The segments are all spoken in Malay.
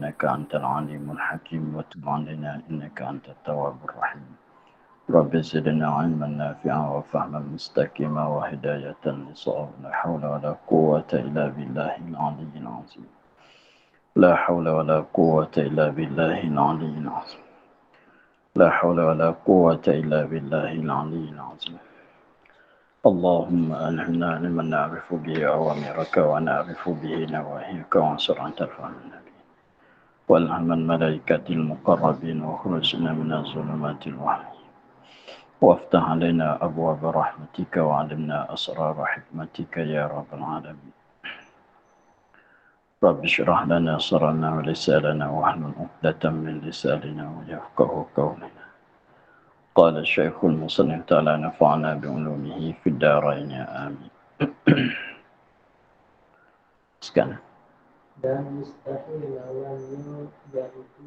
إنك أنت العليم الحكيم وتب علينا إنك أنت التواب الرحيم رب زدنا علما نافعا وفهما مستقيما وهداية لصواب لا حول ولا قوة إلا بالله العلي العظيم لا حول ولا قوة إلا بالله العلي العظيم لا حول ولا قوة إلا بالله العلي العظيم اللهم ألهمنا لمن نعرف به أوامرك ونعرف به نواهيك وانصر عن ترفع النبي والهم الملائكة المقربين وخرجنا من الظلمات الوحي وافتح علينا أبواب رحمتك وعلمنا أسرار حكمتك يا رب العالمين رب اشرح لنا صدرنا ولساننا واحلل عقدة من لساننا ويفقه قولنا قال الشيخ المصنف تعالى نفعنا بعلومه في الدارين آمين. Sekarang. Dan mustahil lawannya yaitu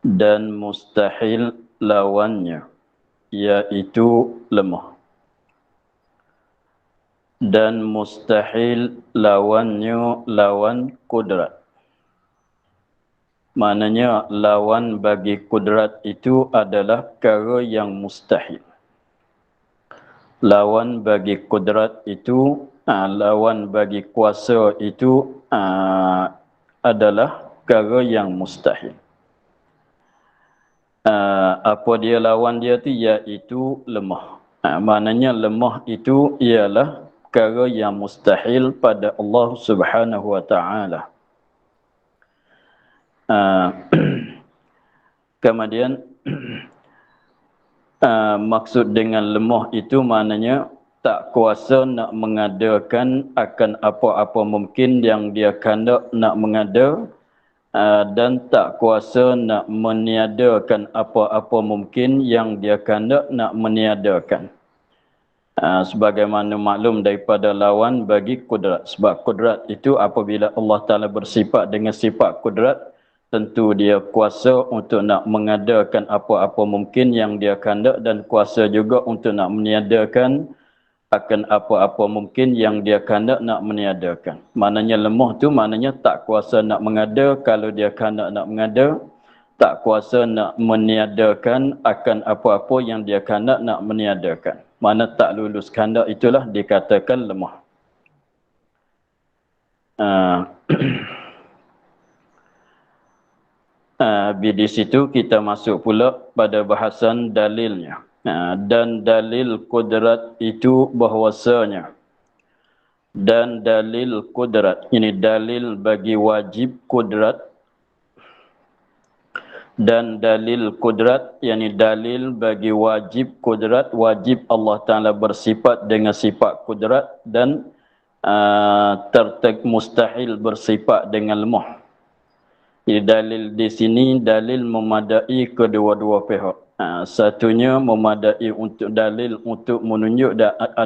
dan mustahil lawannya yaitu lemah. Dan mustahil lawannya lawan kudrat. Maknanya lawan bagi kudrat itu adalah perkara yang mustahil. Lawan bagi kudrat itu, lawan bagi kuasa itu adalah perkara yang mustahil. Apa dia lawan dia tu? Iaitu lemah. Maknanya lemah itu ialah perkara yang mustahil pada Allah Subhanahu wa taala. Kemudian maksud dengan lemah itu maknanya tak kuasa nak mengadakan akan apa-apa mungkin yang dia kehendak nak mengada, dan tak kuasa nak meniadakan apa-apa mungkin yang dia kehendak nak meniadakan. Sebagaimana maklum daripada lawan bagi kudrat. Sebab kudrat itu apabila Allah Ta'ala bersifat dengan sifat kudrat, tentu dia kuasa untuk nak mengadakan apa-apa mungkin yang dia kehendak dan kuasa juga untuk nak meniadakan akan apa-apa mungkin yang dia kehendak nak meniadakan. Maknanya lemah tu maknanya tak kuasa nak mengada kalau dia kehendak nak mengada, tak kuasa nak meniadakan akan apa-apa yang dia kehendak nak meniadakan. Mana tak lulus kehendak itulah dikatakan lemah. Di situ kita masuk pula pada bahasan dalilnya. Dan dalil kudrat itu bahwasanya, dan dalil kudrat, ini dalil bagi wajib kudrat, dan dalil kudrat, yakni dalil bagi wajib kudrat, wajib Allah Ta'ala bersifat dengan sifat kudrat dan mustahil bersifat dengan lemah. Jadi dalil di sini dalil memadai kedua-dua pihak. Satunya memadai untuk dalil untuk menunjuk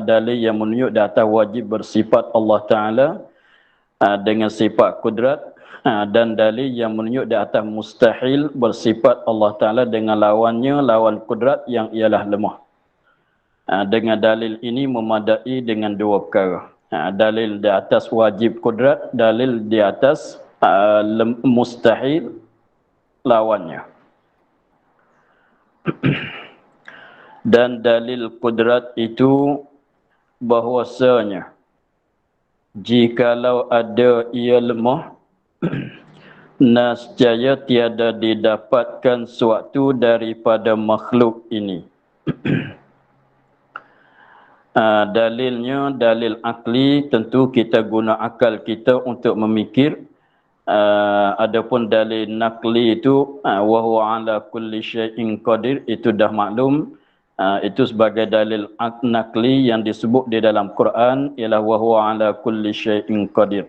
dalil yang menunjuk di atas wajib bersifat Allah Ta'ala dengan sifat kudrat, dan dalil yang menunjuk di atas mustahil bersifat Allah Ta'ala dengan lawannya, lawan kudrat yang ialah lemah. Dengan dalil ini memadai dengan dua perkara. Dalil di atas wajib kudrat, dalil di atas mustahil lawannya. Dan dalil kudrat itu bahwasanya jikalau ada ia lemah, nescaya tiada didapatkan suatu daripada makhluk ini. Dalilnya dalil akli, tentu kita guna akal kita untuk memikir. Adapun dalil nakli itu wa huwa ala kulli syai'in qadir, itu dah maklum. Itu sebagai dalil nakli yang disebut di dalam Quran ialah wa huwa ala kulli syai'in qadir.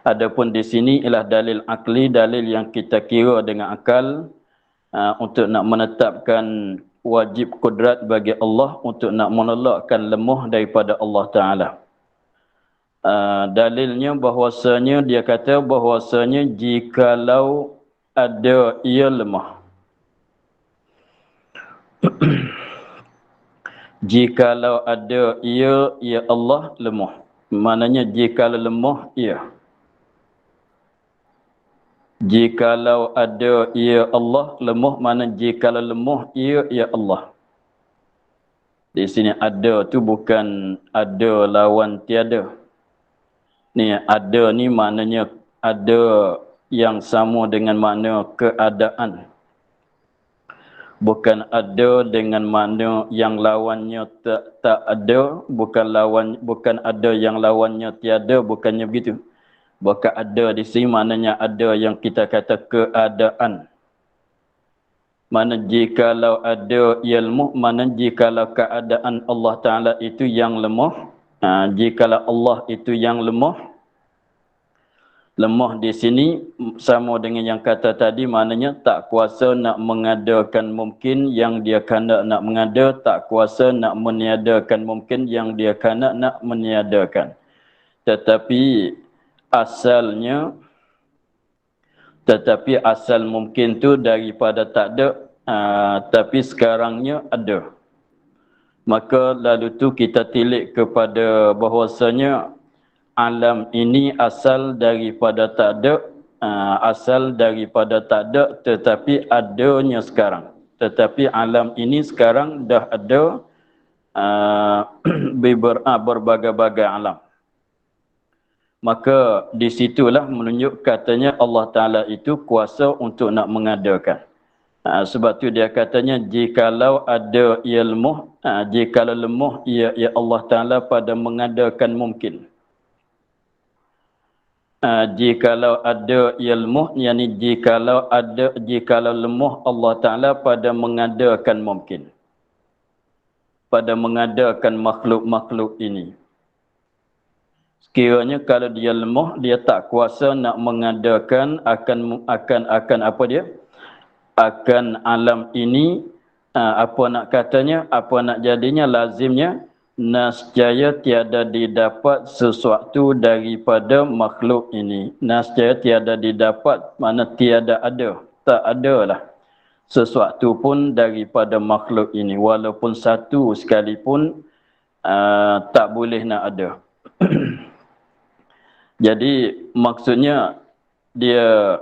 Adapun di sini ialah dalil akli, dalil yang kita kira dengan akal untuk nak menetapkan wajib kudrat bagi Allah, untuk nak menolakkan lemah daripada Allah Ta'ala. Dalilnya bahwasanya dia kata bahwasanya jikalau ada ia lemah, jikalau ada ia Allah lemah, Maknanya jikalau lemah, ya. Jikalau ada ya Allah, lemah mana jikalau lemah ya Allah. Di sini ada tu bukan ada lawan tiada. Ni ada ni maknanya ada yang sama dengan makna keadaan. Bukan ada dengan makna yang lawannya tak ada, bukan ada yang lawannya tiada, bukannya begitu. Bukan ada di sini maknanya ada yang kita kata keadaan. Mana jikalau ada ilmu, mana jikalau keadaan Allah Ta'ala itu yang lemah. Jikalau Allah itu yang lemah. Lemah di sini sama dengan yang kata tadi, maknanya tak kuasa nak mengadakan mungkin yang dia kandak nak mengada, tak kuasa nak meniadakan mungkin yang dia kandak nak meniadakan. Tetapi asal mungkin tu daripada tak ada, tapi sekarangnya ada. Maka lalu tu kita tilik kepada bahawasanya alam ini asal daripada tak ada, tetapi adanya sekarang. Tetapi alam ini sekarang dah ada berbagai-bagai alam. Maka di situlah menunjuk katanya Allah Ta'ala itu kuasa untuk nak mengadakan. Sebab tu dia katanya jikalau ada ilmu, jikalau lemah ya Allah Ta'ala pada mengadakan mungkin. Jikalau ada ilmu, yakni jikalau lemah Allah Ta'ala pada mengadakan mungkin. Pada mengadakan makhluk-makhluk ini. Sekiranya kalau dia lemah, dia tak kuasa nak mengadakan akan apa dia? Akan alam ini, apa nak katanya, apa nak jadinya, lazimnya nascaya tiada didapat sesuatu daripada makhluk ini. Nascaya tiada didapat, mana tiada ada, tak adalah sesuatu pun daripada makhluk ini. Walaupun satu sekalipun tak boleh nak ada. Jadi maksudnya dia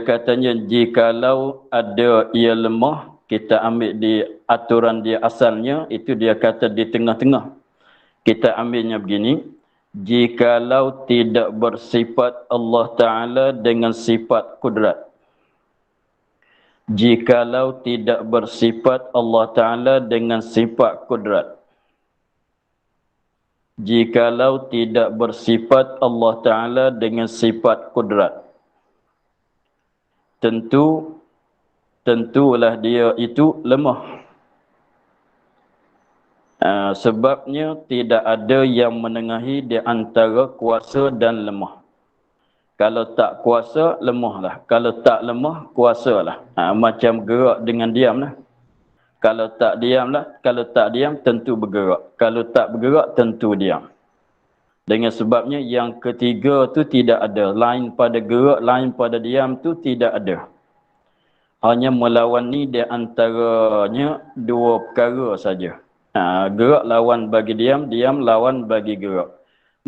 katanya jikalau ada ia lemah, kita ambil di aturan dia asalnya, itu dia kata di tengah-tengah. Kita ambilnya begini, jikalau tidak bersifat Allah Ta'ala dengan sifat kudrat. Jikalau tidak bersifat Allah Ta'ala dengan sifat kudrat. Jikalau tidak bersifat Allah Ta'ala dengan sifat kudrat. Tentulah dia itu lemah. Sebabnya tidak ada yang menengahi di antara kuasa dan lemah. Kalau tak kuasa, lemahlah. Kalau tak lemah, kuasalah. Macam gerak dengan diamlah. Kalau tak diam tentu bergerak. Kalau tak bergerak tentu diam. Dengan sebabnya yang ketiga tu tidak ada. Lain pada gerak, lain pada diam tu tidak ada. Hanya melawan ni di antaranya dua perkara saja. Gerak lawan bagi diam, diam lawan bagi gerak.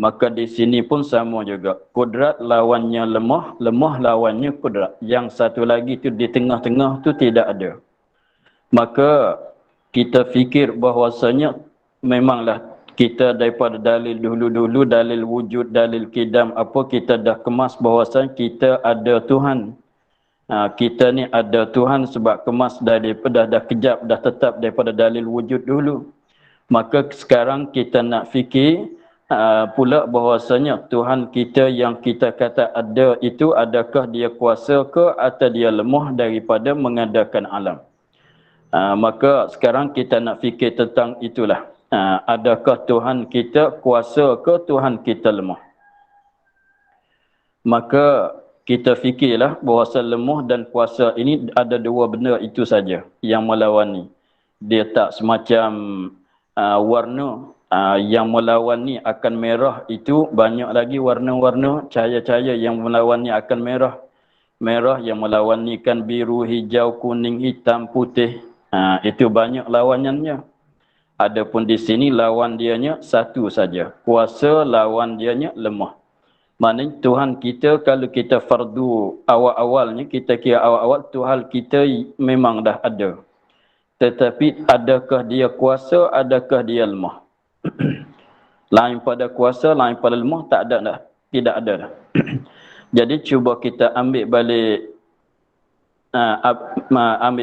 Maka di sini pun sama juga. Kudrat lawannya lemah, lemah lawannya kudrat. Yang satu lagi tu di tengah-tengah tu tidak ada. Maka kita fikir bahawasanya memanglah kita daripada dalil dulu-dulu, dalil wujud, dalil kidam, apa kita dah kemas bahawasanya kita ada Tuhan. Kita ni ada Tuhan sebab kemas daripada dah kejap, dah tetap daripada dalil wujud dulu. Maka sekarang kita nak fikir pula bahawasanya Tuhan kita yang kita kata ada itu, adakah dia kuasa ke atau dia lemah daripada mengadakan alam. Maka sekarang kita nak fikir tentang itulah. Adakah Tuhan kita kuasa ke Tuhan kita lemah? Maka kita fikirlah bahawa lemah dan kuasa ini ada dua benda itu saja yang melawani. Dia tak semacam warna. Yang melawan ni akan merah, itu banyak lagi warna-warna cahaya-cahaya yang melawan ni akan merah. Merah yang melawan ni kan biru, hijau, kuning, hitam, putih. Itu banyak lawanannya. Adapun di sini lawan dianya satu saja. Kuasa lawan dianya lemah. Maknanya Tuhan kita kalau kita fardu awal-awalnya, kita kira awal-awal Tuhan kita memang dah ada. Tetapi adakah dia kuasa, adakah dia lemah? Lain pada kuasa, lain pada lemah, tak ada dah. Tidak ada dah. Jadi cuba kita ambil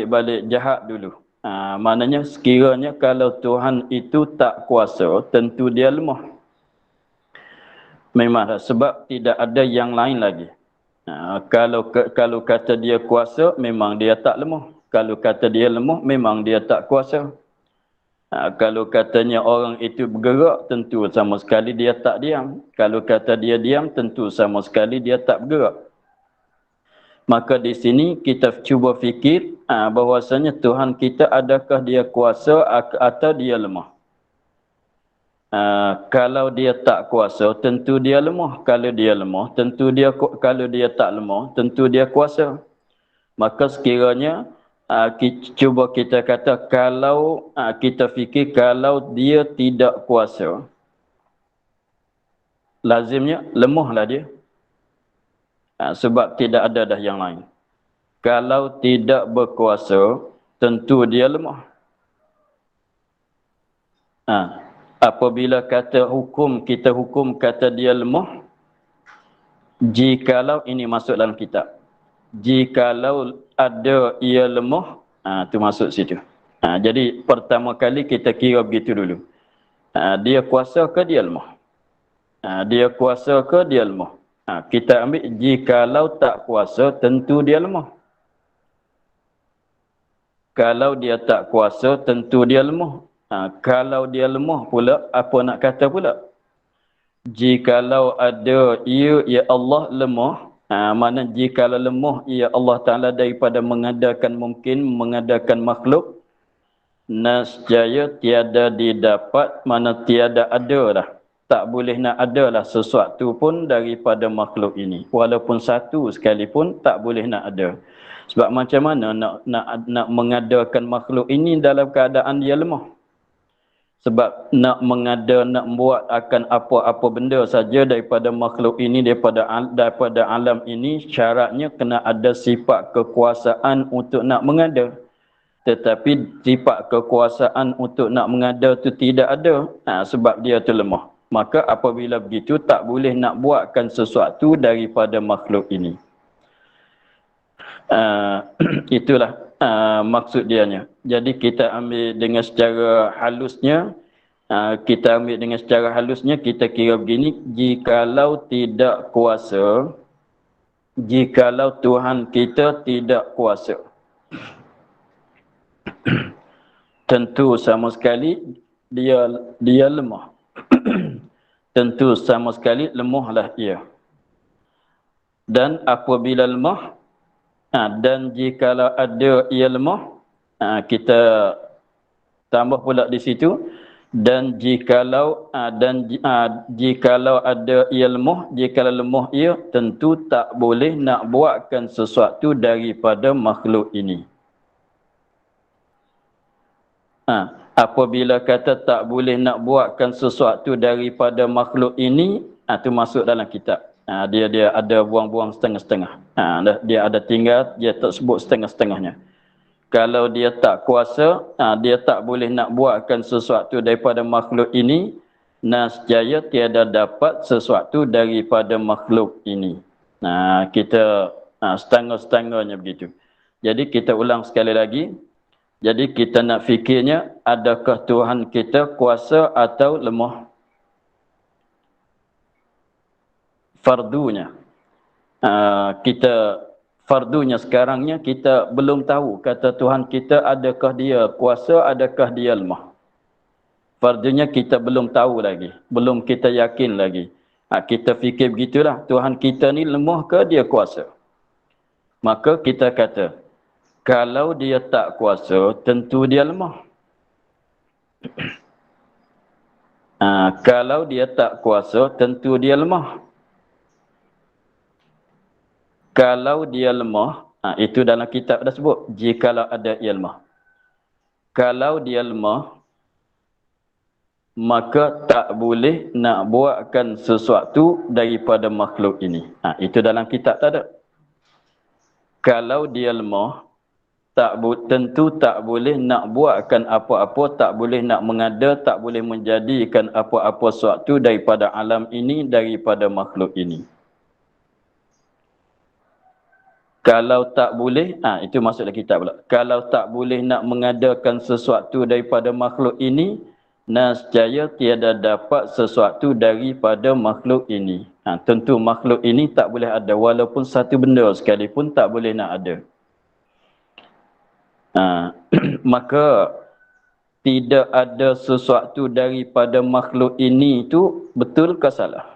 balik jahat dulu. Maknanya sekiranya kalau Tuhan itu tak kuasa, tentu dia lemah. Memang sebab tidak ada yang lain lagi. Kalau kata dia kuasa, memang dia tak lemah. Kalau kata dia lemah, memang dia tak kuasa. Kalau katanya orang itu bergerak, tentu sama sekali dia tak diam. Kalau kata dia diam, tentu sama sekali dia tak bergerak. Maka di sini kita cuba fikir bahwasanya Tuhan kita adakah dia kuasa atau dia lemah. Kalau dia tak kuasa, tentu dia lemah. Kalau dia lemah, kalau dia tak lemah, tentu dia kuasa. Maka sekiranya cuba kita kata kalau kita fikir kalau dia tidak kuasa, lazimnya lemahlah dia. Sebab tidak ada dah yang lain. Kalau tidak berkuasa, tentu dia lemah. Apabila kita hukum kata dia lemah, jikalau ini masuk dalam kitab. Jikalau ada ia lemah, itu masuk situ. Jadi pertama kali kita kira begitu dulu. Dia kuasa ke dia lemah? Dia kuasa ke dia lemah? Kita ambil jikalau tak kuasa, tentu dia lemah. Kalau dia tak kuasa, tentu dia lemah. Kalau dia lemah pula, apa nak kata pula? Jikalau ada ya Allah lemah, mana jikalau lemah ya Allah Ta'ala daripada mengadakan makhluk, nascaya tiada didapat, mana tiada ada dah. Tak boleh nak ada lah sesuatu pun daripada makhluk ini. Walaupun satu sekalipun tak boleh nak ada. Sebab macam mana nak mengadakan makhluk ini dalam keadaan dia lemah? Sebab nak buat akan apa-apa benda saja daripada makhluk ini, daripada alam ini, syaratnya kena ada sifat kekuasaan untuk nak mengada. Tetapi sifat kekuasaan untuk nak mengada tu tidak ada, sebab dia tu lemah. Maka apabila begitu, tak boleh nak buatkan sesuatu daripada makhluk ini. Itulah maksud dianya. Jadi kita ambil dengan secara halusnya, kita kira begini, jikalau tidak kuasa, jikalau Tuhan kita tidak kuasa, tentu sama sekali dia lemah. Tentu sama sekali lemahlah ia. Dan apabila lemah, dan jikalau ada ia lemah, kita tambah pula di situ, dan jikalau ada ia lemah, jikalau lemah ia, tentu tak boleh nak buatkan sesuatu daripada makhluk ini. Apabila kata tak boleh nak buatkan sesuatu daripada makhluk ini, itu masuk dalam kitab. Dia ada buang-buang setengah-setengah. Dia ada tinggal, dia tak sebut setengah-setengahnya. Kalau dia tak kuasa, dia tak boleh nak buatkan sesuatu daripada makhluk ini, nascaya tiada dapat sesuatu daripada makhluk ini. Kita setengah-setengahnya begitu. Jadi kita ulang sekali lagi. Jadi kita nak fikirnya, adakah Tuhan kita kuasa atau lemah? Fardunya. Fardunya sekarangnya kita belum tahu kata Tuhan kita adakah dia kuasa, adakah dia lemah. Fardunya kita belum tahu lagi, belum kita yakin lagi. Kita fikir begitulah, Tuhan kita ni lemah ke dia kuasa? Maka kita kata, kalau dia tak kuasa, tentu dia lemah. Kalau dia tak kuasa, tentu dia lemah. Kalau dia lemah, itu dalam kitab dah sebut, jikalau ada ia lemah. Kalau dia lemah, maka tak boleh nak buatkan sesuatu daripada makhluk ini. Itu dalam kitab tak ada. Kalau dia lemah, tentu tak boleh nak buatkan apa-apa, tak boleh nak mengada, tak boleh menjadikan apa-apa sesuatu daripada alam ini, daripada makhluk ini. Kalau tak boleh, itu maksudnya kitab pula. Kalau tak boleh nak mengadakan sesuatu daripada makhluk ini, nescaya tiada dapat sesuatu daripada makhluk ini. Tentu makhluk ini tak boleh ada, walaupun satu benda sekalipun tak boleh nak ada. Maka tidak ada sesuatu daripada makhluk ini itu betul ke salah?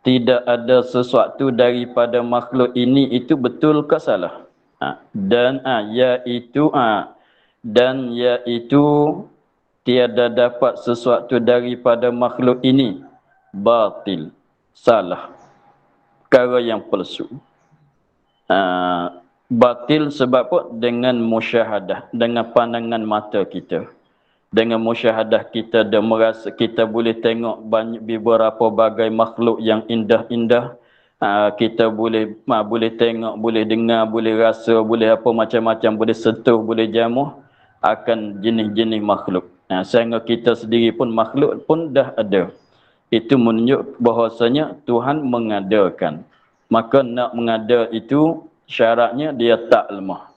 Tidak ada sesuatu daripada makhluk ini itu betul ke salah? Dan iaitu tiada dapat sesuatu daripada makhluk ini batil, salah, perkara yang palsu. Batil sebab apa? Dengan musyahadah, dengan pandangan mata kita. Dengan musyahadah kita dan merasa kita boleh tengok banyak beberapa bagai makhluk yang indah-indah. Kita boleh tengok, boleh dengar, boleh rasa, boleh apa macam-macam, boleh sentuh, boleh jamuh akan jenis-jenis makhluk. Sehingga kita sendiri pun makhluk pun dah ada. Itu menunjuk bahawasanya Tuhan mengadakan. Maka nak mengada itu syaratnya dia tak lemah.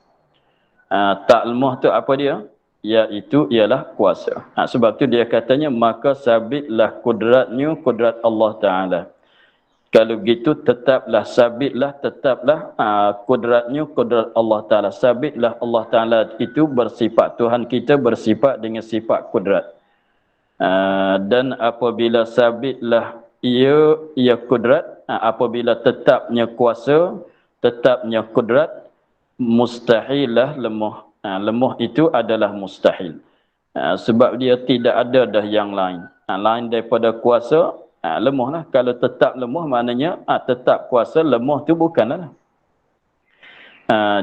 Tak lemah tu apa dia? Iaitu ialah kuasa. Sebab tu dia katanya maka sabitlah kudratnya, kudrat Allah Ta'ala. Kalau begitu tetaplah kudratnya, kudrat Allah Ta'ala. Sabitlah Allah Ta'ala itu bersifat, Tuhan kita bersifat dengan sifat kudrat. Dan apabila sabitlah ia kudrat, apabila tetapnya kuasa, tetapnya kudrat, mustahillah lemah. Lemah itu adalah mustahil. Sebab dia tidak ada dah yang lain. Lain daripada kuasa, lemah lah. Kalau tetap lemah maknanya tetap kuasa, lemah tu bukanlah.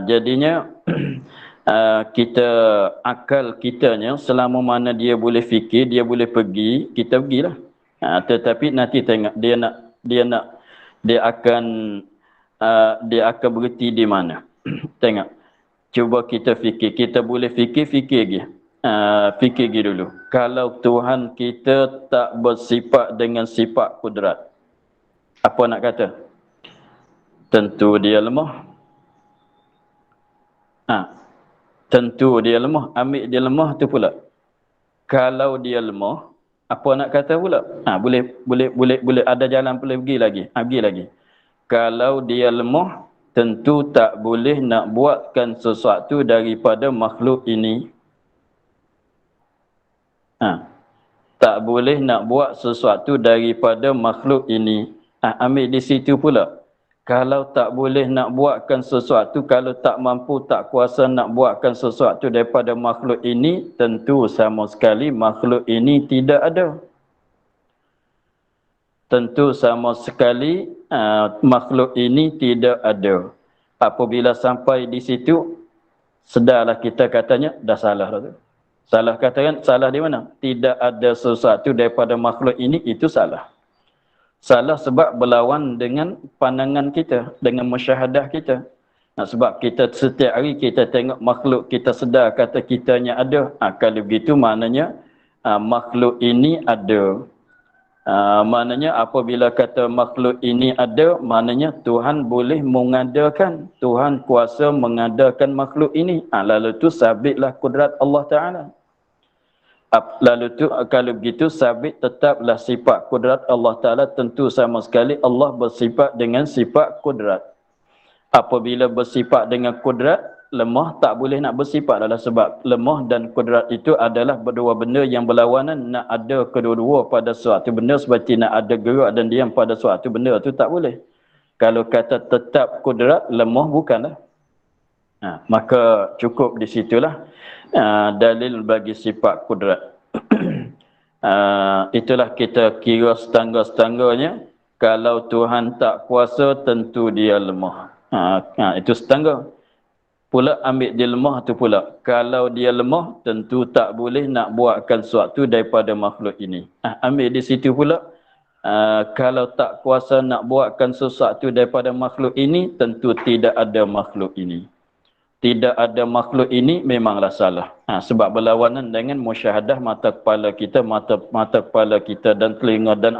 Jadinya akal kitanya selama mana dia boleh fikir, dia boleh pergi, kita pergilah. Tetapi nanti tengok dia akan berhenti di mana. Tengok. Cuba kita fikir, kita boleh fikir lagi. Fikir lagi dulu. Kalau Tuhan kita tak bersifat dengan sifat kudrat, apa nak kata? Tentu dia lemah. Tentu dia lemah. Ambil dia lemah tu pula. Kalau dia lemah, apa nak kata pula? Boleh ada jalan boleh pergi lagi. Pergi lagi. Kalau dia lemah, tentu tak boleh nak buatkan sesuatu daripada makhluk ini. Tak boleh nak buat sesuatu daripada makhluk ini. Ambil di situ pula. Kalau tak boleh nak buatkan sesuatu, kalau tak mampu, tak kuasa nak buatkan sesuatu daripada makhluk ini, tentu sama sekali makhluk ini tidak ada. Tentu sama sekali makhluk ini tidak ada. Apabila sampai di situ, sedarlah kita katanya, dah salah tu. Salah katakan, salah di mana? Tidak ada sesuatu daripada makhluk ini, itu salah. Salah sebab berlawan dengan pandangan kita, dengan musyahadah kita. Sebab kita setiap hari kita tengok makhluk, kita sedar kata kitanya ada. Kalau begitu maknanya makhluk ini ada. Maknanya apabila kata makhluk ini ada, maknanya Tuhan boleh mengadakan, Tuhan kuasa mengadakan makhluk ini. Lalu tu sabitlah kudrat Allah Ta'ala. Lalu tu kalau begitu sabit tetaplah sifat kudrat Allah Ta'ala, tentu sama sekali Allah bersifat dengan sifat kudrat. Apabila bersifat dengan kudrat, lemah tak boleh nak bersifat adalah sebab lemah dan kudrat itu adalah berdua benda yang berlawanan. Nak ada kedua-dua pada suatu benda seperti nak ada gerak dan diam pada suatu benda itu tak boleh. Kalau kata tetap kudrat, lemah bukanlah. Maka cukup di situlah dalil bagi sifat kudrat. Itulah kita kira setangga-setangganya. Kalau Tuhan tak kuasa, tentu dia lemah. Itu setangga. pula ambil dia lemah tu pula. Kalau dia lemah, tentu tak boleh nak buatkan sesuatu daripada makhluk ini. Ambil di situ pula. Kalau tak kuasa nak buatkan sesuatu daripada makhluk ini, tentu tidak ada makhluk ini. Tidak ada makhluk ini memanglah salah. Sebab berlawanan dengan musyahadah mata kepala kita, mata kepala kita dan telinga dan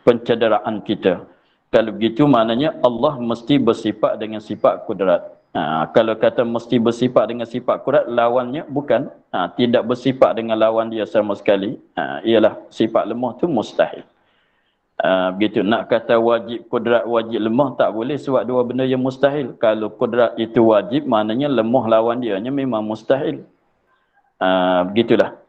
pencederaan kita. Kalau begitu maknanya Allah mesti bersifat dengan sifat kudrat. Kalau kata mesti bersifat dengan sifat kudrat, lawannya bukan. Tidak bersifat dengan lawan dia sama sekali. Ialah sifat lemah tu mustahil. Begitu. Nak kata wajib kudrat, wajib lemah, tak boleh sebab dua benda yang mustahil. Kalau kudrat itu wajib, maknanya lemah lawan dia memang mustahil. Begitulah.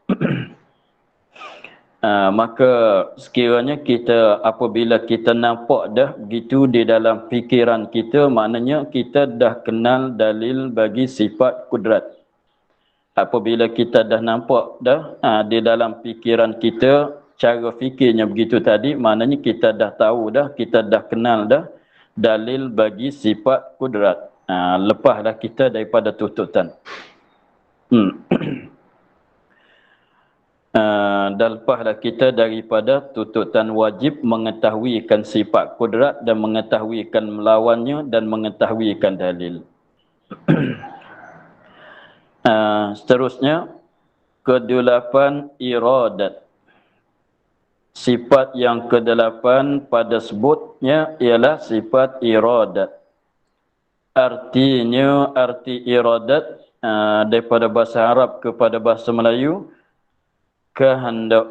Maka sekiranya kita apabila kita nampak dah begitu di dalam fikiran kita, maknanya kita dah kenal dalil bagi sifat kudrat. Apabila kita dah nampak dah di dalam fikiran kita cara fikirnya begitu tadi, maknanya kita dah tahu dah, kita dah kenal dah dalil bagi sifat kudrat. Lepaslah kita daripada tuntutan. Dan lepaslah kita daripada tuntutan wajib mengetahuikan sifat kudrat dan mengetahuikan melawannya dan mengetahuikan dalil. Seterusnya, kedelapan iradat. Sifat yang kedelapan pada sebutnya ialah sifat iradat. Artinya, arti iradat daripada bahasa Arab kepada bahasa Melayu, kehendak,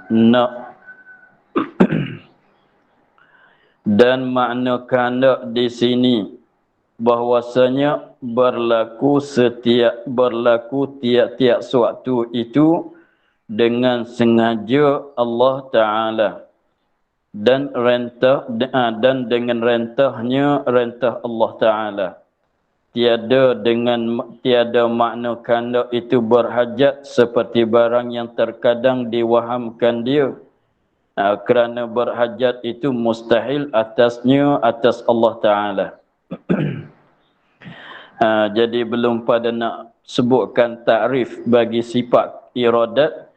nak. Dan makna kehendak di sini bahwasanya berlaku tiap-tiap suatu itu dengan sengaja Allah Ta'ala dan dengan rentah Allah Ta'ala. Tiada makna kehendak itu berhajat seperti barang yang terkadang diwahamkan dia. Kerana berhajat itu mustahil atas Allah Ta'ala. Jadi belum pada nak sebutkan takrif bagi sifat iradat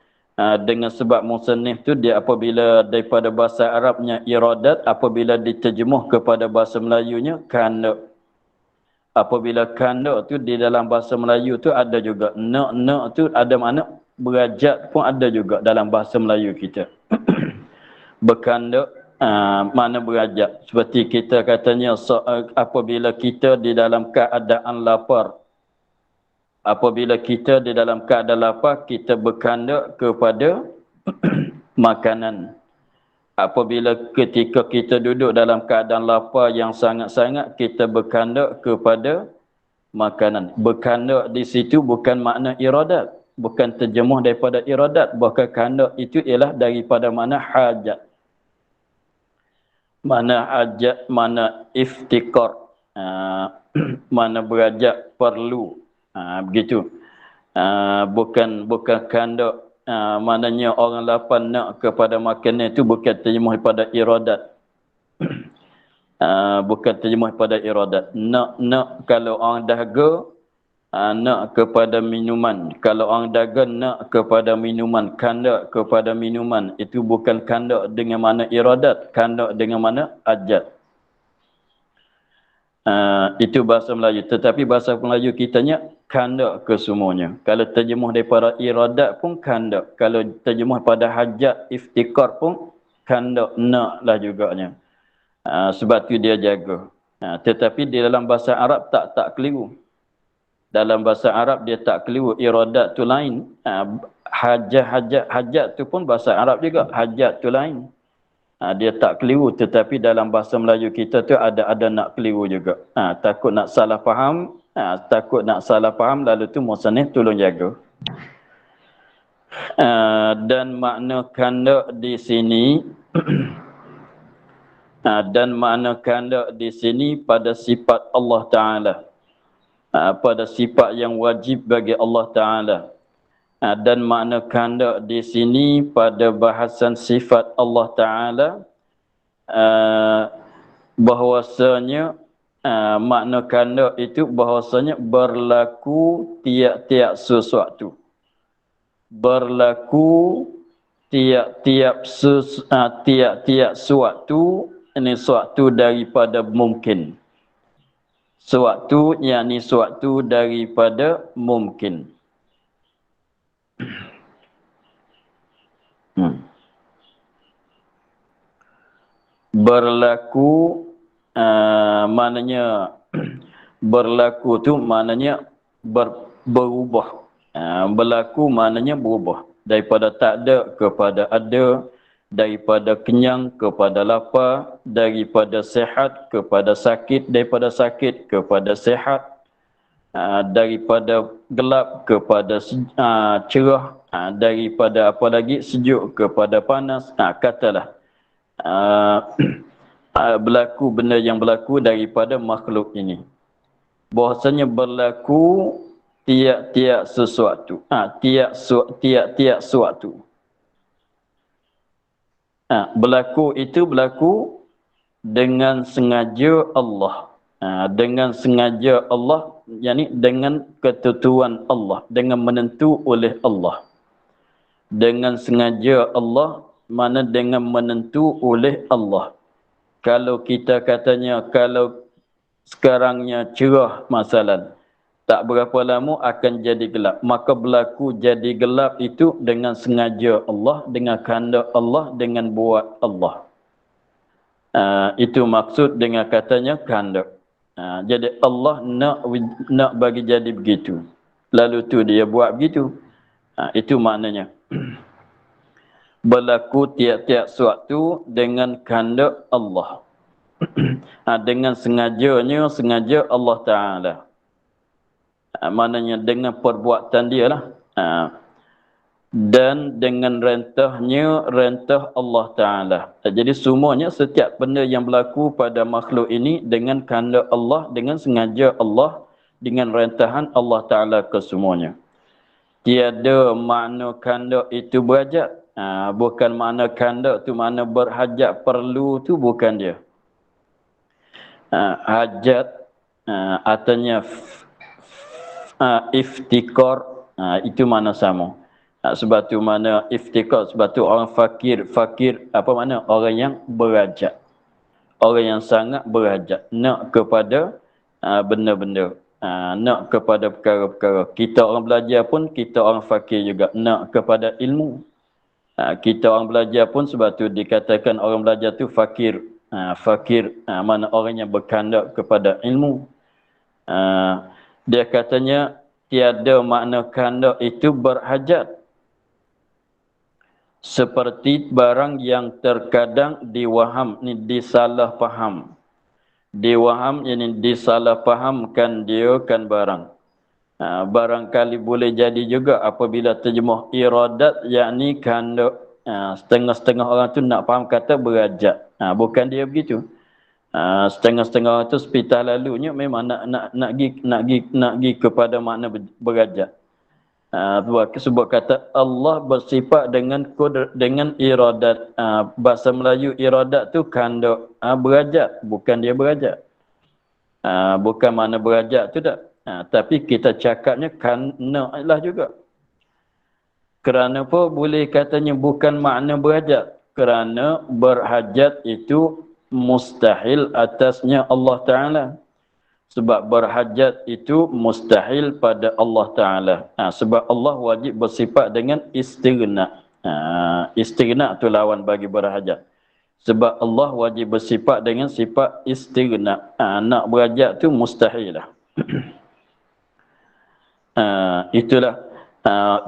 dengan sebab musannif tu dia apabila daripada bahasa Arabnya iradat, apabila diterjemuh kepada bahasa Melayunya kehendak. Apabila kehendak tu di dalam bahasa Melayu tu ada juga nak tu ada makna berhajat pun ada juga dalam bahasa Melayu kita. Berkehendak mana berhajat. Seperti kita katanya apabila kita di dalam keadaan lapar. Apabila kita di dalam keadaan lapar, kita berkehendak kepada makanan. Apabila ketika kita duduk dalam keadaan lapar yang sangat-sangat, kita berkehendak kepada makanan. Berkehendak di situ bukan makna iradat. Bukan terjemuh daripada iradat. Bahkan kehendak itu ialah daripada makna hajat. Mana hajat, mana iftikar, mana berhajat perlu, begitu. Bukan kehendak, maknanya orang lapar nak kepada makanan itu bukan terjemuh daripada iradat. Bukan terjemuh daripada iradat. Nak kalau orang dahaga, nak kepada minuman. Kalau orang dagang nak kepada minuman, kehendak kepada minuman, itu bukan kehendak dengan mana iradat, kehendak dengan mana ajat. Itu bahasa Melayu. Tetapi bahasa Melayu kitanya kehendak ke semuanya. Kalau terjemuh daripada iradat pun kehendak. Kalau terjemuh pada hajat, iftikar pun kehendak, nak lah juganya. Sebab tu dia jaga. Tetapi di dalam bahasa Arab tak keliru. Dalam bahasa Arab dia tak keliru, iradat tu lain. Hajat tu pun bahasa Arab juga, hajat tu lain. Dia tak keliru, tetapi dalam bahasa Melayu kita tu ada nak keliru juga. Takut nak salah faham, lalu tu musannif tolong jaga. Dan makna kehendak di sini pada sifat Allah Ta'ala. Pada sifat yang wajib bagi Allah Ta'ala. Dan makna kehendak di sini pada bahasan sifat Allah Ta'ala bahwasanya makna kanda itu bahwasanya berlaku tiap-tiap sesuatu. Berlaku tiap-tiap suatu, ini suatu daripada mungkin. Suatu yakni suatu daripada mungkin. Berlaku maknanya berlaku tu maknanya berubah. Berlaku maknanya berubah. Daripada tak ada kepada ada, daripada kenyang kepada lapar, daripada sehat kepada sakit, daripada sakit kepada sehat, daripada gelap kepada cerah, daripada apa lagi sejuk kepada panas. Katalah berlaku benda yang berlaku daripada makhluk ini. Bahasanya berlaku tiap-tiap sesuatu. Tiap-tiap suatu. Berlaku itu berlaku dengan sengaja Allah. Dengan sengaja Allah, yakni dengan ketentuan Allah, dengan menentu oleh Allah. Dengan sengaja Allah, mana dengan menentu oleh Allah. Kalau kita katanya, kalau sekarangnya cerah masalah, tak berapa lama akan jadi gelap. Maka berlaku jadi gelap itu dengan sengaja Allah, dengan kehendak Allah, dengan buat Allah. Itu maksud dengan katanya kehendak. Jadi Allah nak bagi jadi begitu. Lalu tu dia buat begitu. Itu maknanya. Berlaku tiap-tiap suatu dengan kehendak Allah. Dengan sengaja Allah Ta'ala. Maknanya dengan perbuatan dia lah. Dan dengan rentah Allah Ta'ala. Jadi semuanya, setiap benda yang berlaku pada makhluk ini dengan kehendak Allah, dengan sengaja Allah, dengan rentahan Allah Ta'ala kesemuanya. Tiada makna kehendak itu berhajat. Bukan makna kehendak tu makna berhajat, perlu tu bukan dia. Hajat artinya iftikar, itu makna sama. Sebab tu mana iftikar, sebab tu orang fakir apa makna? Orang yang berhajat. Orang yang sangat berhajat, nak kepada benda-benda, nak kepada perkara-perkara. Kita orang belajar pun, kita orang fakir juga, nak kepada ilmu. Kita orang belajar pun, sebab tu dikatakan orang belajar tu fakir. Fakir, mana orang yang berkehendak kepada ilmu. Dia katanya, tiada makna kehendak itu berhajat. Seperti barang yang terkadang diwaham, ni disalah faham. Diwaham, ini disalah fahamkan dia kan barang. Barangkali boleh jadi juga apabila terjemah iradat, yakni kehendak. Setengah-setengah orang tu nak faham kata berhajat. Bukan dia begitu. Setengah-setengah orang tu sepitah lalunya memang nak pergi kepada makna berhajat. Sebab kata Allah bersifat dengan iradat. Bahasa Melayu iradat tu kehendak, berhajat, bukan dia berhajat. Bukan makna berhajat tu tak. Tapi kita cakapnya kerana lah juga. Kerana apa boleh katanya bukan makna berhajat? Kerana berhajat itu mustahil atasnya Allah Ta'ala. Sebab berhajat itu mustahil pada Allah Ta'ala. Sebab Allah wajib bersifat dengan istighna. Istighna tu lawan bagi berhajat. Sebab Allah wajib bersifat dengan sifat istighna. Nak berhajat tu mustahil lah. Itulah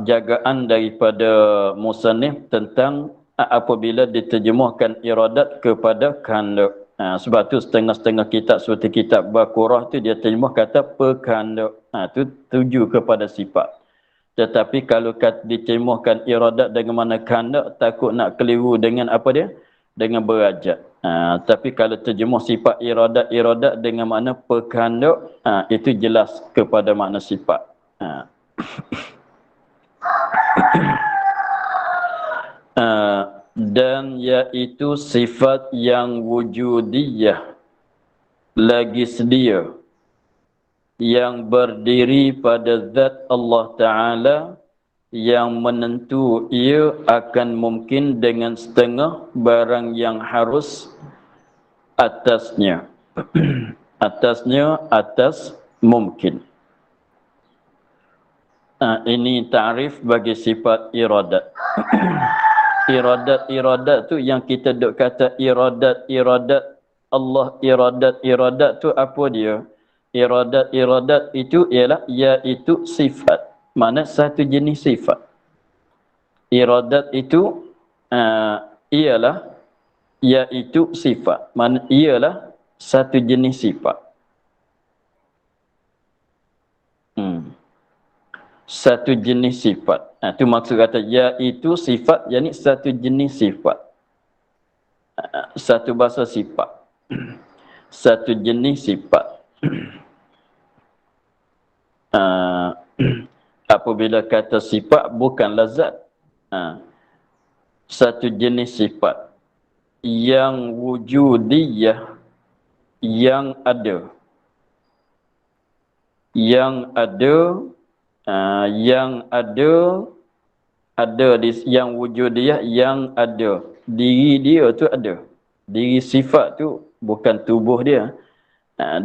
jagaan daripada musannif tentang apabila diterjemahkan iradat kepada kehendak. Sebab tu setengah-setengah kitab seperti kitab Baqarah tu dia terjemah kata perkehendak. Tu tuju kepada sifat. Tetapi kalau diterjemahkan iradat dengan mana kehendak, takut nak keliru dengan apa dia? Dengan berhajat. Tapi kalau terjemah sifat iradat dengan makna perkehendak, itu jelas kepada makna sifat. dan iaitu sifat yang wujudiyah lagi sedia yang berdiri pada zat Allah Ta'ala yang menentu ia akan mungkin dengan setengah barang yang harus atasnya. Atasnya, atas mungkin. Ini ta'rif bagi sifat iradat. Iradat tu yang kita duk kata iradat Allah, iradat tu apa dia? Iradat itu ialah iaitu sifat. Mana satu jenis sifat. Iradat itu ialah iaitu sifat. Mana ialah satu jenis sifat. Satu jenis sifat. Itu maksud kata iaitu sifat, yakni satu jenis sifat. Satu bahasa sifat. Satu jenis sifat. Apabila kata sifat bukanlah zat. Satu jenis sifat yang wujudiyah, yang ada. Yang yang wujudiyah yang ada. Diri dia tu ada. Diri sifat tu bukan tubuh dia.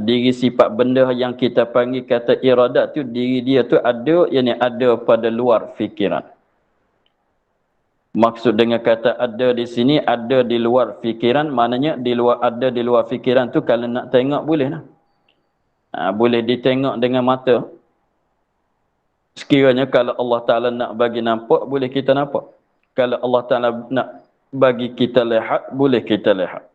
Diri sifat benda yang kita panggil kata iradat tu, diri dia tu ada, yang ada pada luar fikiran. Maksud dengan kata ada di sini, ada di luar fikiran, maknanya ada di luar fikiran tu kalau nak tengok boleh lah. Boleh ditengok dengan mata. Sekiranya kalau Allah Ta'ala nak bagi nampak, boleh kita nampak. Kalau Allah Ta'ala nak bagi kita lihat, boleh kita lihat.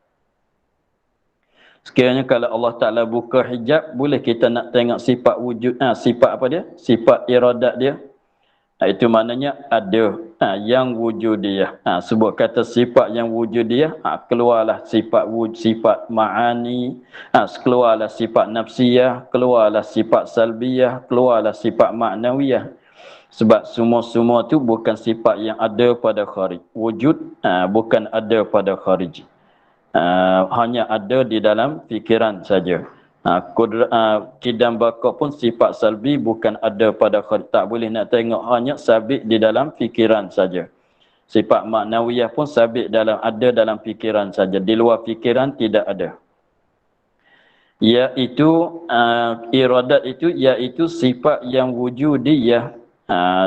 Sekiranya kalau Allah Ta'ala buka hijab, boleh kita nak tengok sifat wujud. Sifat apa dia? Sifat iradat dia. Itu maknanya ada. Yang wujudiyah. Sebut kata sifat yang wujudiyah, keluarlah sifat sifat ma'ani. Keluarlah sifat nafsiyah. Keluarlah sifat salbiyah. Keluarlah sifat ma'nawiyah. Sebab semua-semua tu bukan sifat yang ada pada kharij. Wujud bukan ada pada kharij. Hanya ada di dalam fikiran saja. Kidam baka pun sifat salbi bukan ada pada kharij. Tak boleh nak tengok, hanya sabit di dalam fikiran saja. Sifat maknawiyah pun sabit ada dalam fikiran saja. Di luar fikiran tidak ada. Iaitu iradat itu iaitu sifat yang wujudiyah.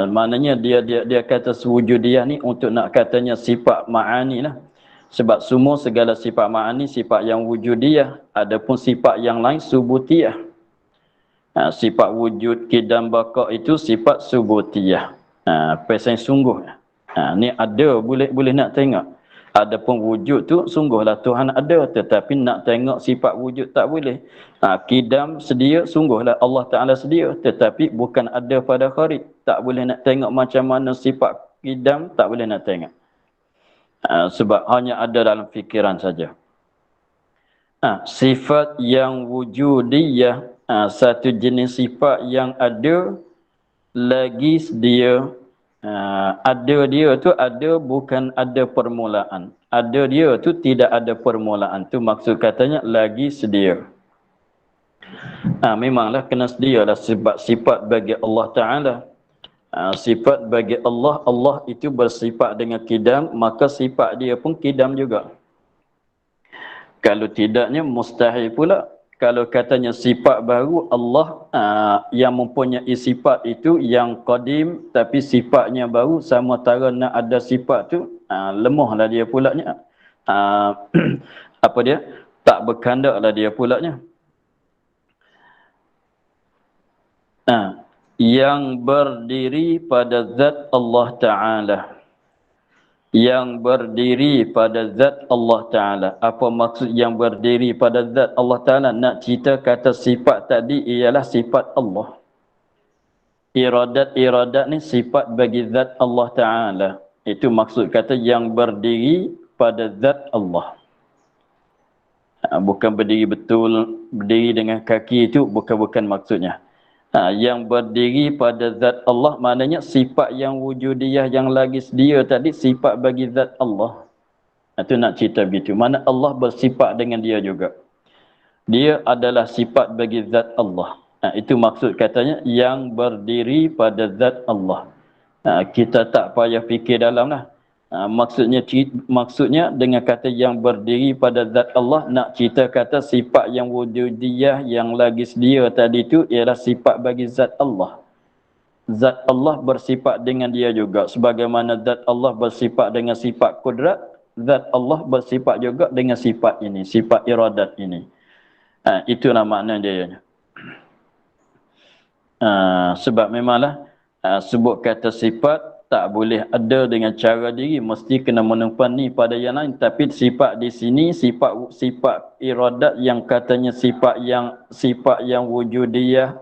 Maknanya dia kata wujudiyah ni untuk nak katanya sifat ma'ani lah. Sebab segala sifat ma'ani sifat yang wujudiyah. Adapun sifat yang lain subutiyah. Sifat wujud kidam baka itu sifat subutiyah. Pesan sungguh. Ni ada boleh nak tengok. Adapun wujud tu sungguhlah Tuhan ada, tetapi nak tengok sifat wujud tak boleh. Kidam sedia, sungguhlah Allah Ta'ala sedia, tetapi bukan ada pada kharij. Tak boleh nak tengok macam mana sifat kidam, tak boleh nak tengok. Sebab hanya ada dalam fikiran saja. Sifat yang wujudiyah, satu jenis sifat yang ada lagi sedia. Ada dia tu ada bukan ada permulaan. Ada dia tu tidak ada permulaan. Tu maksud katanya lagi sedia. Memanglah kena sedia lah sebab sifat bagi Allah Ta'ala. Sifat bagi Allah, Allah itu bersifat dengan kidam, maka sifat dia pun kidam juga. Kalau tidaknya mustahil pula. Kalau katanya sifat baru, Allah yang mempunyai sifat itu yang qadim, tapi sifatnya baru, sama tara nak ada sifat tu, lemahlah dia pulaknya. Apa dia? Tak berkandaklah dia pulaknya. Yang berdiri pada zat Allah Ta'ala. Yang berdiri pada zat Allah Ta'ala. Apa maksud yang berdiri pada zat Allah Ta'ala? Nak cerita kata sifat tadi ialah sifat Allah. Iradat ni sifat bagi zat Allah Ta'ala. Itu maksud kata yang berdiri pada zat Allah. Bukan berdiri betul, berdiri dengan kaki itu bukan maksudnya. Yang berdiri pada zat Allah, maknanya sifat yang wujudiyah yang lagi sedia tadi sifat bagi zat Allah. Itu nak cerita begitu. Mana Allah bersifat dengan dia juga. Dia adalah sifat bagi zat Allah. Itu maksud katanya yang berdiri pada zat Allah. Kita tak payah fikir dalam lah. Maksudnya dengan kata yang berdiri pada zat Allah, nak cerita kata sifat yang wujudiyah yang lagi sedia tadi tu ialah sifat bagi zat Allah. Zat Allah bersifat dengan dia juga. Sebagaimana zat Allah bersifat dengan sifat kudrat, zat Allah bersifat juga dengan sifat ini, sifat iradat ini. Itulah makna dia. Sebab memanglah sebut kata sifat tak boleh ada dengan cara diri, mesti kena menempani pada yang lain. Tapi sifat di sini sifat iradat yang katanya sifat yang wujudiyah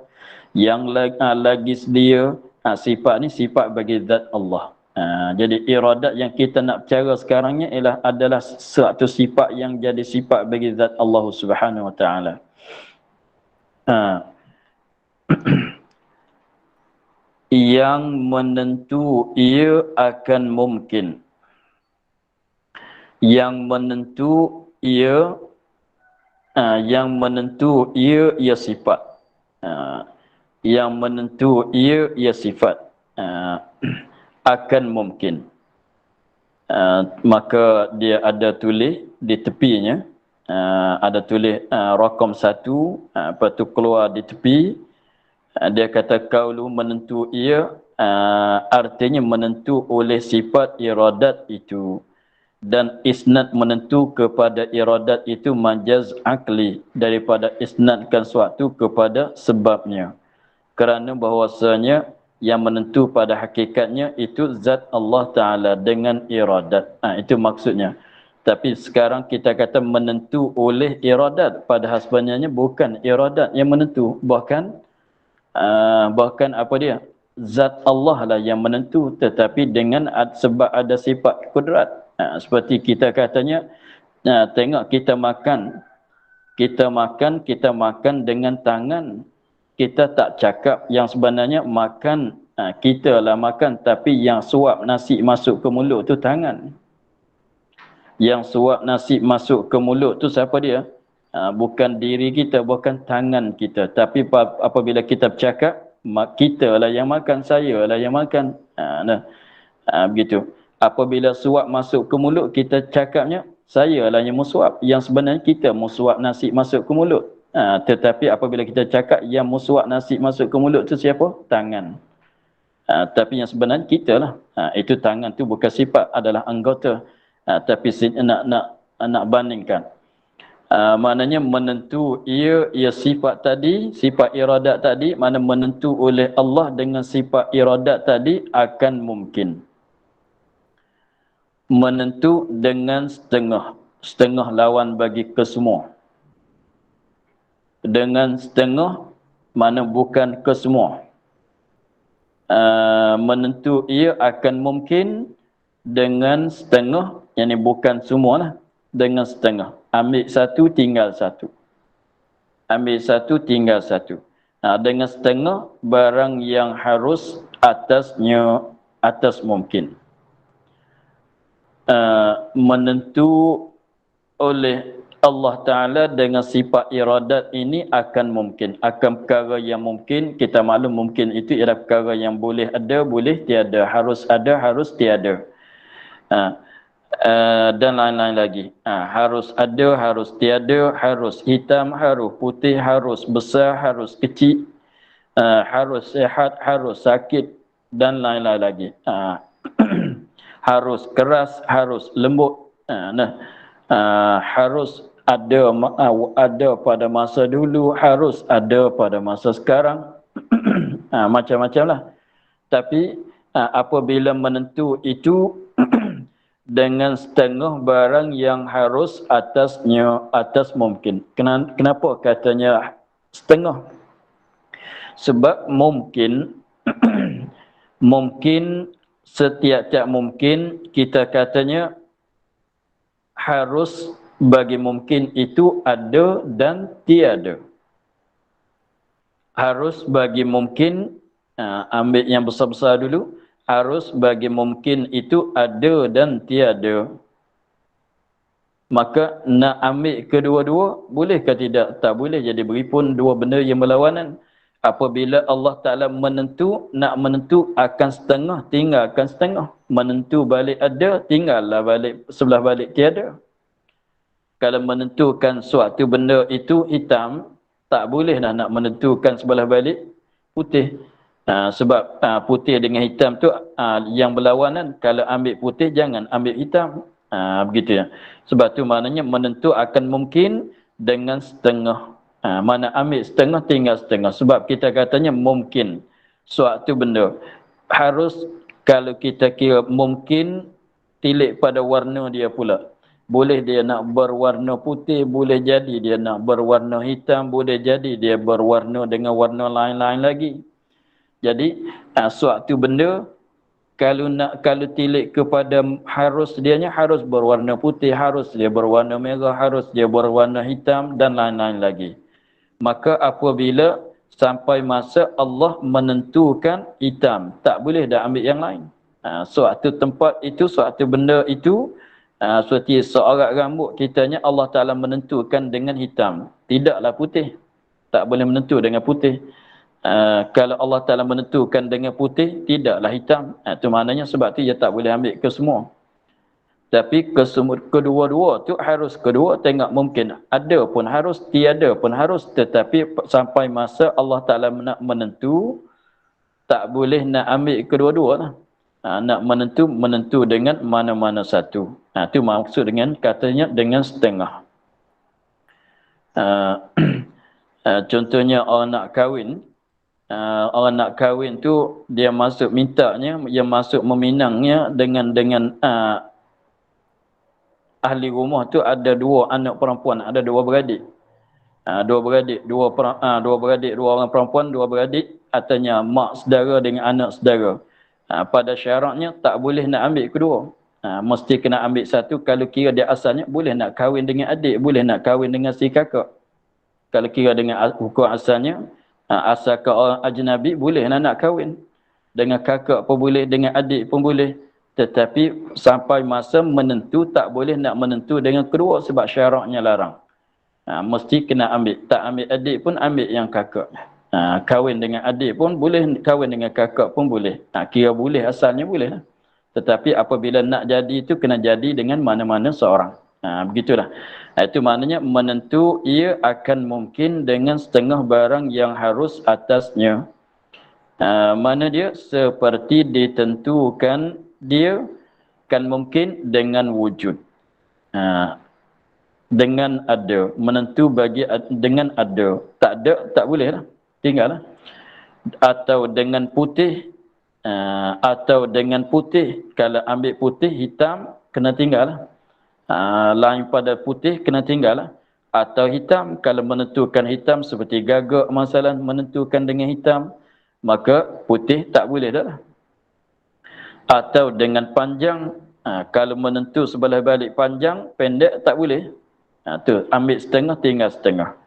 yang lagi sedia. Sifat ni sifat bagi zat Allah. Jadi iradat yang kita nak bicara sekarangnya adalah suatu sifat yang jadi sifat bagi zat Allah Subhanahu Wa Taala. Yang menentu ia akan mungkin. Yang menentu ia ia sifat. Yang menentu ia sifat. Akan mungkin. Maka dia ada tulis di tepinya. Ada tulis rakam 1, lepas tu keluar di tepi. Dia kata kaulu menentu ia, artinya menentu oleh sifat iradat itu. Dan isnad menentu kepada iradat itu majaz akli, daripada isnadkan suatu kepada sebabnya. Kerana bahawasanya yang menentu pada hakikatnya itu zat Allah Ta'ala dengan iradat. Itu maksudnya. Tapi sekarang kita kata menentu oleh iradat, padahal sebenarnya bukan iradat yang menentu. Bahkan apa dia? Zat Allah lah yang menentu, tetapi dengan sebab ada sifat kudrat. Seperti kita katanya, tengok kita makan dengan tangan. Kita tak cakap yang sebenarnya makan, kita lah makan, tapi yang suap nasi masuk ke mulut tu tangan. Yang suap nasi masuk ke mulut tu siapa dia? Bukan diri kita, bukan tangan kita. Tapi apabila kita bercakap, kita lah yang makan, saya lah yang makan. Begitu. Apabila suap masuk ke mulut, kita cakapnya, saya lah yang musuap. Yang sebenarnya kita musuap nasi masuk ke mulut. Tetapi apabila kita cakap, yang musuap nasi masuk ke mulut tu siapa? Tangan. Tapi yang sebenarnya kita lah. Itu tangan tu bukan sifat, adalah anggota. Tapi nak bandingkan. Maknanya menentu ia sifat tadi, sifat iradat tadi, mana menentu oleh Allah dengan sifat iradat tadi akan mungkin. Menentu dengan setengah lawan bagi kesemua. Dengan setengah mana bukan kesemua. Menentu ia akan mungkin dengan setengah, yang ini bukan semua lah, dengan setengah. Ambil satu, tinggal satu. Ambil satu, tinggal satu. Dengan setengah, barang yang harus atas mungkin. Menentu oleh Allah Ta'ala dengan sifat iradat ini akan mungkin. Akan perkara yang mungkin, kita maklum mungkin itu ialah perkara yang boleh ada, boleh tiada. Harus ada, harus tiada. Dan lain-lain lagi. Harus ada, harus tiada, harus hitam, harus putih, harus besar, harus kecil, harus sehat, harus sakit, dan lain-lain lagi. Harus keras, harus lembut. Harus ada pada masa dulu, harus ada pada masa sekarang. Macam-macam lah. Tapi apabila menentu itu dengan setengah barang yang harus atas mungkin. Kenapa katanya setengah? Sebab mungkin mungkin setiap mungkin kita katanya harus bagi mungkin itu ada dan tiada. Harus bagi mungkin, ambil yang besar-besar dulu. Harus bagi mungkin itu ada dan tiada. Maka nak ambil kedua-dua, boleh ke tidak? Tak boleh. Jadi beri pun dua benda yang berlawanan. Apabila Allah Ta'ala nak menentu akan setengah, tinggalkan setengah. Menentu balik ada, tinggallah balik sebelah balik tiada. Kalau menentukan suatu benda itu hitam, tak boleh dah nak menentukan sebelah balik putih. Sebab putih dengan hitam tu yang berlawanan. Kalau ambil putih, jangan ambil hitam. Begitu ya. Sebab tu maknanya menentu akan mungkin dengan setengah. Mana ambil setengah, tinggal setengah. Sebab kita katanya mungkin suatu benda. Harus kalau kita kira mungkin, tilik pada warna dia pula. Boleh dia nak berwarna putih, boleh jadi dia nak berwarna hitam, boleh jadi dia berwarna dengan warna lain-lain lagi. Jadi suatu benda kalau tilik kepada harus berwarna putih, harus dia berwarna merah, harus dia berwarna hitam dan lain-lain lagi. Maka apabila sampai masa Allah menentukan hitam, tak boleh dah ambil yang lain. Suatu tempat itu, suatu benda itu, seperti seorak rambut kitanya Allah Ta'ala menentukan dengan hitam. Tidaklah putih. Tak boleh menentu dengan putih. Kalau Allah Ta'ala menentukan dengan putih, tidaklah hitam. Itu maknanya sebab tu dia tak boleh ambil ke semua. Tapi kedua-dua tu harus kedua, tengok mungkin. Ada pun harus, tiada pun harus. Tetapi sampai masa Allah Ta'ala nak menentu, tak boleh nak ambil kedua-dua lah. Nak menentu dengan mana-mana satu. Itu maksud dengan katanya dengan setengah. Contohnya orang nak kahwin. Orang nak kahwin tu dia masuk mintanya, dia masuk meminangnya dengan ahli rumah tu ada dua anak perempuan, ada dua beradik. Dua orang perempuan, dua beradik, artinya mak saudara dengan anak saudara. Pada syaratnya tak boleh nak ambil kedua. Mesti kena ambil satu. Kalau kira dia asalnya boleh nak kahwin dengan adik, boleh nak kahwin dengan si kakak. Kalau kira dengan hukum asalnya, asalkan orang ajnabi boleh nak kahwin. Dengan kakak pun boleh, dengan adik pun boleh. Tetapi sampai masa menentu tak boleh nak menentu dengan kedua sebab syaratnya larang. Mesti kena ambil. Tak ambil adik pun ambil yang kakak. Kahwin dengan adik pun boleh, kahwin dengan kakak pun boleh. Kira boleh, asalnya boleh. Tetapi apabila nak jadi itu kena jadi dengan mana-mana seorang. Begitulah. Itu maknanya menentu ia akan mungkin dengan setengah barang yang harus atasnya. Mana dia? Seperti ditentukan dia kan mungkin dengan wujud. Dengan ada. Menentu bagi dengan ada. Tak ada, tak boleh lah. Tinggal lah. Atau dengan putih. Atau dengan putih. Kalau ambil putih, hitam, kena tinggal lah. Lain pada putih, kena tinggal lah. Atau hitam, kalau menentukan hitam seperti gagak masalah menentukan dengan hitam, maka putih tak boleh dah lah. Atau dengan panjang, kalau menentu sebelah balik panjang, pendek tak boleh. Tu ambil setengah, tinggal setengah.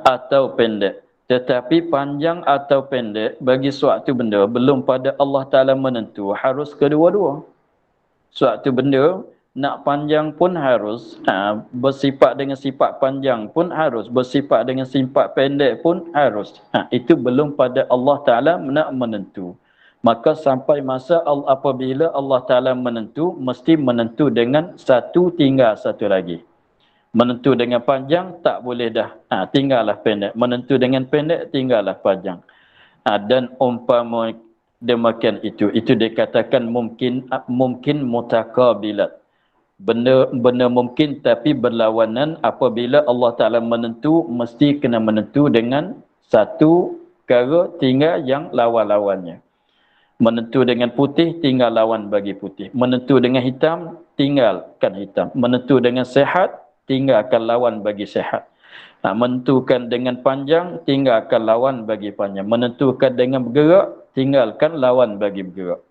Atau pendek. Tetapi panjang atau pendek bagi suatu benda belum pada Allah Ta'ala menentu, harus kedua-dua. Suatu benda nak panjang pun harus, bersifat dengan sifat panjang pun harus, bersifat dengan sifat pendek pun harus. Itu belum pada Allah Ta'ala nak menentu. Maka sampai masa apabila Allah Ta'ala menentu, mesti menentu dengan satu, tinggal satu lagi. Menentu dengan panjang, tak boleh dah. Tinggallah pendek. Menentu dengan pendek, tinggallah panjang. Dan umpama demikian itu dikatakan mungkin mutaqabilat. Benda mungkin tapi berlawanan. Apabila Allah Ta'ala menentu, mesti kena menentu dengan satu perkara, tinggal yang lawan-lawannya. Menentu dengan putih, tinggal lawan bagi putih. Menentu dengan hitam, tinggalkan hitam. Menentu dengan sehat, tinggalkan lawan bagi sehat. Menentukan dengan panjang, tinggalkan lawan bagi panjang. Menentukan dengan bergerak, tinggalkan lawan bagi bergerak.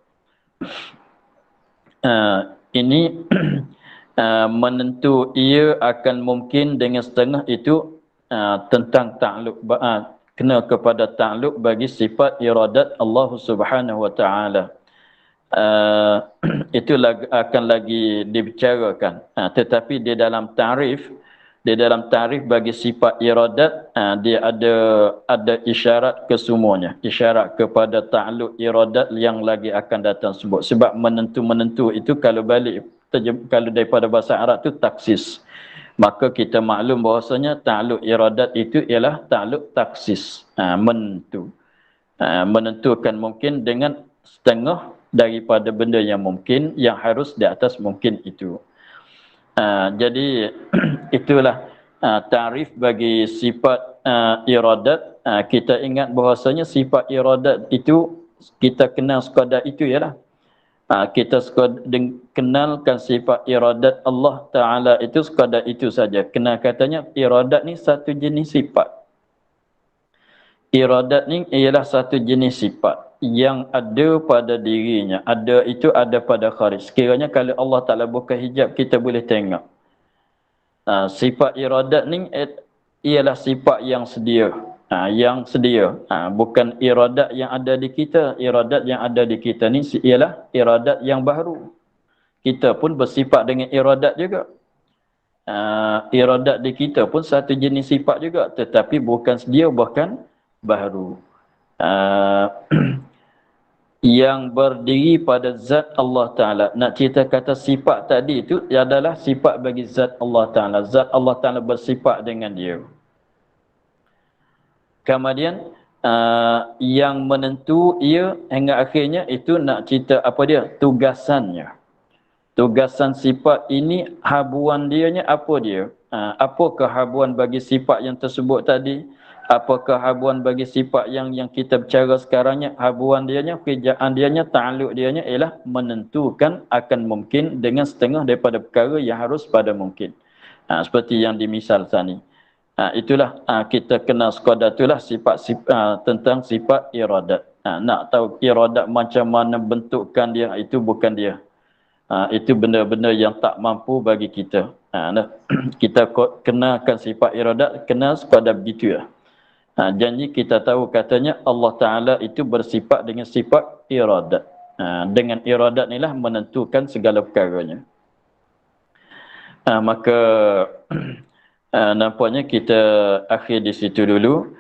Ini menentu ia akan mungkin dengan setengah itu tentang ta'alluq, kena kepada ta'alluq bagi sifat iradat Allah Subhanahu wa ta'ala. itu akan lagi dibicarakan. Tetapi di dalam tarif bagi sifat iradat, dia ada isyarat kesemuanya, isyarat kepada ta'alluq iradat yang lagi akan datang sebut. Sebab menentu itu kalau balik kalau daripada bahasa Arab tu taksis, maka kita maklum bahawasanya ta'alluq iradat itu ialah ta'alluq taksis, menentukan mungkin dengan setengah daripada benda yang mungkin, yang harus di atas mungkin itu. Jadi itulah tarif bagi sifat iradat. Kita ingat bahawasanya sifat iradat itu kita kenal sekadar itu ialah kita kenalkan sifat iradat Allah Ta'ala itu sekadar itu saja. Kenal katanya iradat ni satu jenis sifat. Iradat ni ialah satu jenis sifat yang ada pada dirinya. Ada itu ada pada kharij. Sekiranya kalau Allah Ta'ala buka hijab, kita boleh tengok. Sifat iradat ni ialah sifat yang sedia. Bukan iradat yang ada di kita. Iradat yang ada di kita ni ialah iradat yang baru. Kita pun bersifat dengan iradat juga. Iradat di kita pun satu jenis sifat juga. Tetapi bukan sedia, bahkan baru. Yang berdiri pada zat Allah Ta'ala. Nak cerita kata sifat tadi itu adalah sifat bagi zat Allah Ta'ala. Zat Allah Ta'ala bersifat dengan dia. Kemudian yang menentu ia hingga akhirnya itu nak cerita apa dia? Tugasannya. Tugasan sifat ini, habuan dianya apa dia? Apakah habuan bagi sifat yang tersebut tadi? Apakah habuan bagi sifat yang kita bicara sekarangnya? Habuan dianya, kerjaan dianya, ta'alluq dianya ialah menentukan akan mungkin dengan setengah daripada perkara yang harus pada mungkin. Seperti yang dimisal tadi. Itulah kita kenal sekadar itulah sifat tentang sifat iradat. Nak tahu iradat macam mana bentukan dia, itu bukan dia. Itu benda-benda yang tak mampu bagi kita. Kita kenalkan sifat iradat, kenal sekadar begitu ya. Janji kita tahu katanya Allah Ta'ala itu bersifat dengan sifat iradat. Dengan iradat inilah menentukan segala perkaranya. Maka nampaknya kita akhir di situ dulu.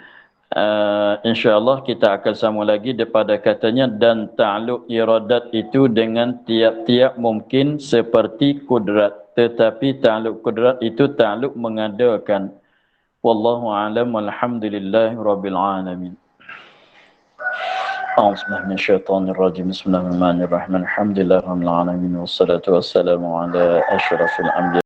InsyaAllah kita akan sambung lagi daripada katanya dan ta'alluq iradat itu dengan tiap-tiap mungkin seperti kudrat. Tetapi ta'alluq kudrat itu ta'alluq mengadakan. Wallahu a'lam walhamdulillahi rabbil alamin. A'udzubillahi minasyaitonir rajim. Bismillahirrahmanirrahim. Alhamdulillahirabbil alamin wassalatu wassalamu ala asyrafil anbiya.